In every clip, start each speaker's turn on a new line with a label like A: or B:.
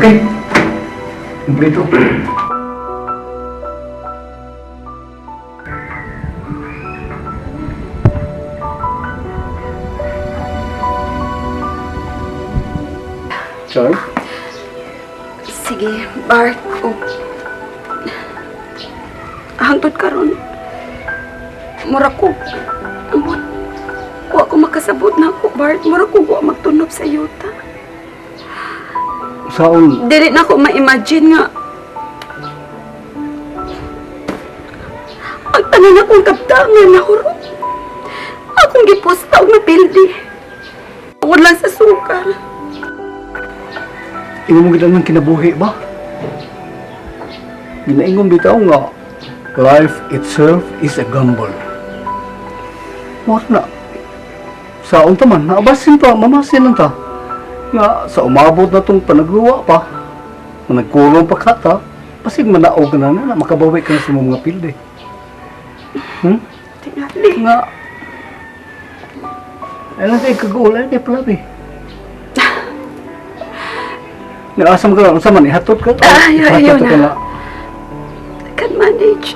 A: Okay. Kumpleto. Char?
B: Sige, Bart. Hangtod karon. Mura ko. Amot. Wa ko makasabot na ako, Bart. Mura ko wa magtunob sa yuta.
A: Saon?
B: Dili na ko ma-imagine nga. Ang tanan akong kaptangan na hurot. Akong giposta og napildi. Tungod lang sa sukal.
A: Imo mo gid ang kinabuhi ba? Ginaingon bitaw nga life itself is a gamble. What na? Saon ta man, naabasin pa, mamasin lang ta. Nga sa umabot na tong panagluwa pa, na nagkulong pa kata, pasig manaog ka na makabawi ka na sa mga pilde.
B: Tingali.
A: Nga, ayun kayo kagul, ayun kayo palabi. Naasam ka lang, sa man, ihatot ka?
B: Ayaw
A: Ihatot ka
B: na. Can manage.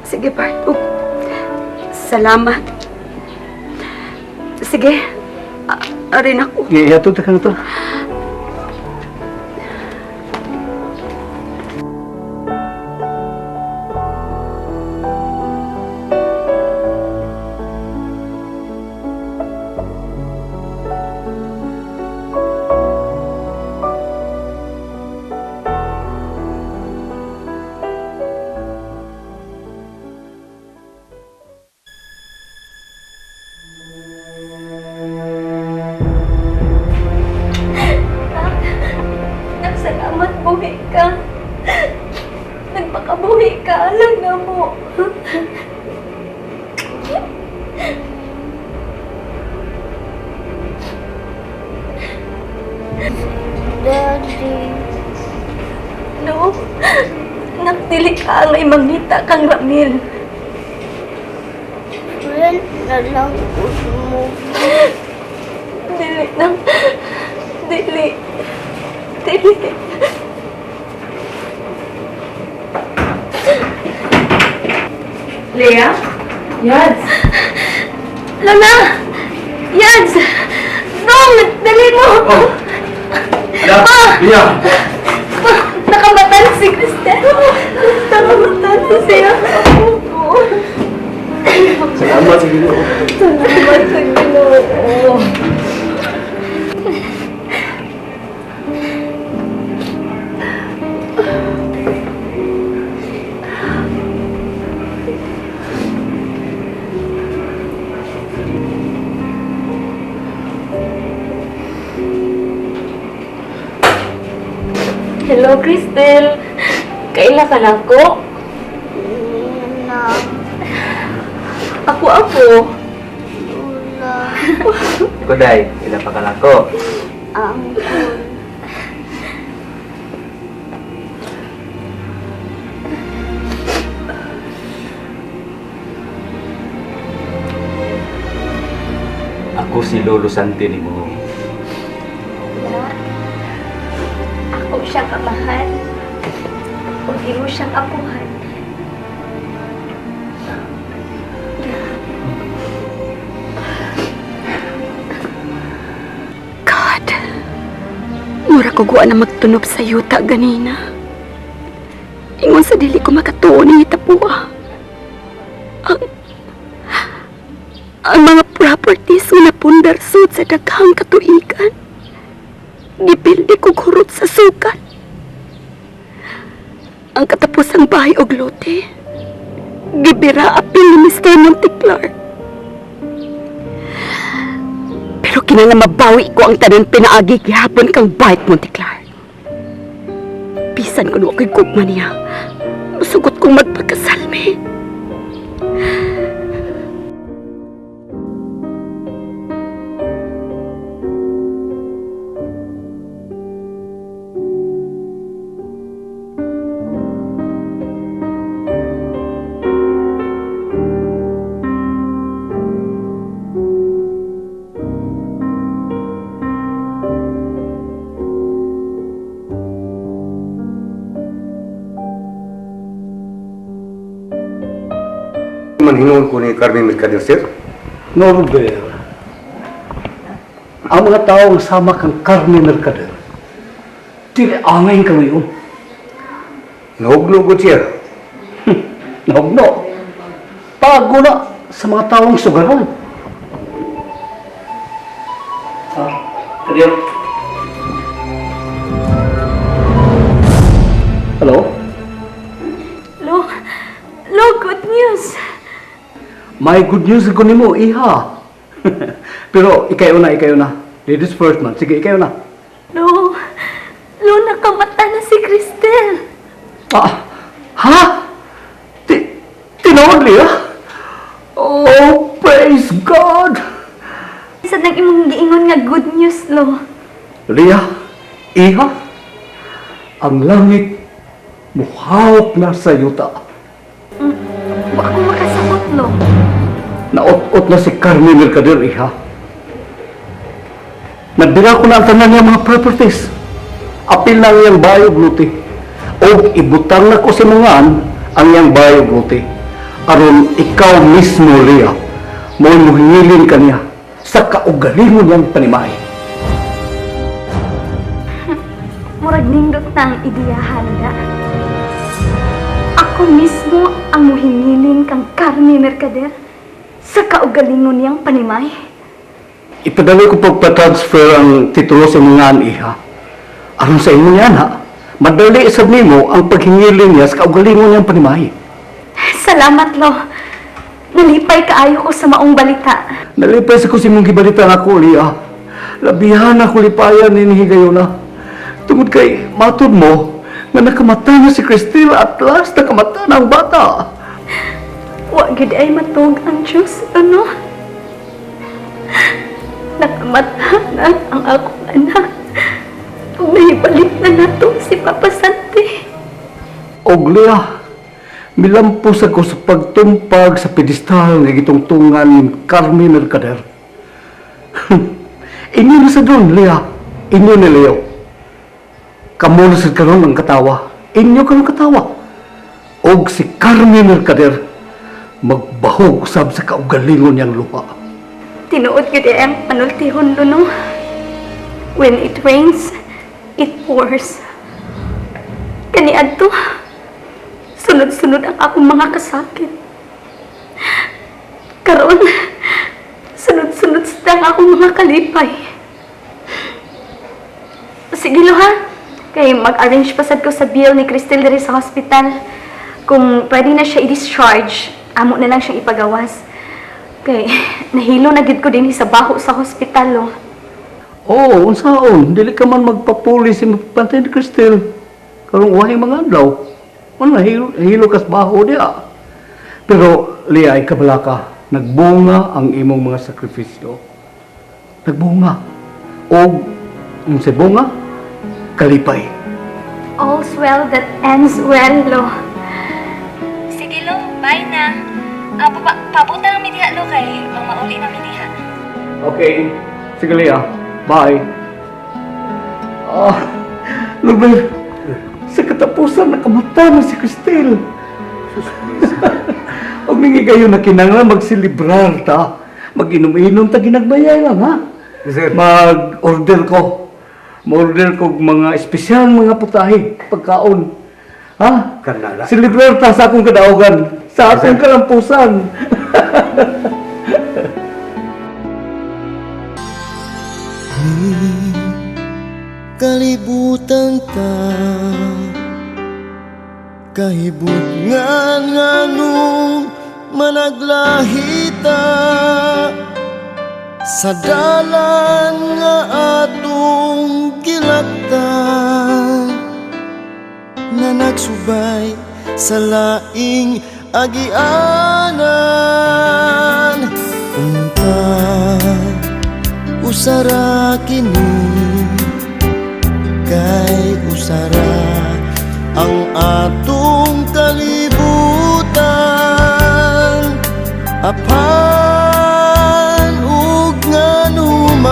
B: Sige, Bart. Salamat. Sige. Arin ako.
A: Ihatot ka na to.
C: Nagsalamat buhi ka. Nagpakabuhi ka. Alam na mo. Daddy. No. Nagdili ka ang imangita kang Ramil.
D: Friend na lang ko mo.
C: Dili nang. Dili. Dili.
E: Leah? Yads?
C: Lana! Yads! Dong! Dali mo!
A: Oh! Ala! Iya!
C: Nakamatan si Cristel! Nakamatan siya!
A: Salamat sa Ginoo.
C: Salamat sa Ginoo! Hello, Cristel. Kaila ka na ko?
D: Na.
C: Ako.
D: Lula.
F: Iko day, ila pa kalako.
D: Angkol.
F: Ako si Lolo Santi ni mo.
C: Ako siyang amahan. Kung di mo siyang apuhan.
B: God. Mura ko guwa na magtunob sa yuta ganina. Ingon sa dili ko makatuon ni itapuha. Ang mga properties nga napundar sud sa daghang katuigan. Gipildi ko kurot sa sukat. Ang katapusang bahay og lote. Gibira apil ni Mr. Monteclar. Pero kinahanglan mabawi ko ang tanan pinaagi gihapon kang bait Monteclar. Bisan kuno ako'y gugma niya. Musugot kong magpagkasalmi.
G: Man hinungod ko ni Carmen Mercader, sir.
A: Norbert, ang mga tao sama kang Carmen Mercader, dili angay ka ngayon.
G: Nahugno ko, sir.
A: Nahugno. Pago na sa mga taong sugaran. Kadiyo. Hello?
B: Lo, good news.
A: May good news ko nimo, iha. Pero ikayo na. Ladies first man. Sige, ikayo na.
B: Lo, nakamata na si Cristel.
A: Ha? Tinawag niya? Oh, praise God!
B: Sa nang imong giingon nga good news, Lo.
A: Leah, iha, ang langit muhawak na sa yuta.
B: Wa ako makasabot, Lo.
A: Naot-ot na si Carmen Mercader, iha. Nagdira ko na ang tanan niya mga properties. Apil na ang iyang bayog luti. O ibutang na ko si Mungan ang iyang bayog luti. Aron ikaw mismo, Leah, mo muhingilin ka niya sa kaugalingon niyang panimay.
B: Murag nindot na ang ideyahan na. Ako mismo ang muhingilin kang Carmen Mercader sa kaugalingon niyang panimay.
A: Ipadali ko pagpa-transfer ang titulo sa mga iha. Aron sa inyo yan, ha? Madali isab nimo ang paghingilin niya sa kaugalingon niyang panimay.
B: Salamat, Lo. Nalipay kaayo ko sa maong balita.
A: Nalipay sa kusimong gibalita na ko, Leah. Labihan ako lipayan ni Higayona. Tungod kay matod mo, nga nakamata na si Cristel at last nakamata na ang bata.
B: Wa gid ay matug ang Diyos, ano? Nakamata na ang akong anak. Kung naibalik na nato si Papa Santi.
A: Og Leah, milampos ako sa pagtumpag sa pedestal nga gitungtungan ni Carmen Mercader. Inyo na sa doon, Leah. Inyo ni Leo. Kamu na sa karon ang katawa. Inyo karong katawa. Og si Carmen Mercader magbahog usab sa kaugalingon niyang lupa.
B: Tinuod gid ang panultihon, Luno. When it rains, it pours. Kaniadto, sunod-sunod ang akong mga kasakit. Karon, sunod-sunod sa ang akong mga kalipay. Sige, Lo, ha? Kay mag-arrange pa sad ko sa bill ni Cristel diri sa hospital. Kung pwede na siya i-discharge, amo na lang siyang ipagawas. Kay nahilo na gid ko din sa baho sa hospital, Lo.
A: Oo, unsaon. Dili ka man magpapuli si Pantay ni Cristel. Karong uwahay mga adlaw. Ano, hilo kas baho diya. Pero, Leah, ay kabala ka. Nagbunga ang imong mga sakripisyo. Nagbunga. O, sa bunga, kalipay.
B: All's well that ends well, Lo. Sige, Lo. Bye na. Papunta ng midiha, Lo, kay mauli ng midiha.
A: Okay. Sige, Leah. Bye. Lubel, sa katapusan nakamata na si Cristel. Huwag ningi kayo na kinanglan magsilibrar ta. Mag-inom-inom ta ginagbayay lang, ha?
G: Sir.
A: Mag-order ko. Ma-order ko mga espesyal mga putahe, pagkaon. Ha?
G: Kanala.
A: Silibrar ta sa akong kadaugan. Sa akong kalampusan.
H: Kalibutan ta kahibut nganong managlahita sa dalan nga atong gilaktan na nagsubay sa laing agianan. Unta usara kini kay usara ang atong kalibutan. Apan ug nganumang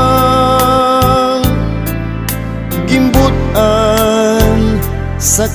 H: gimbutan sa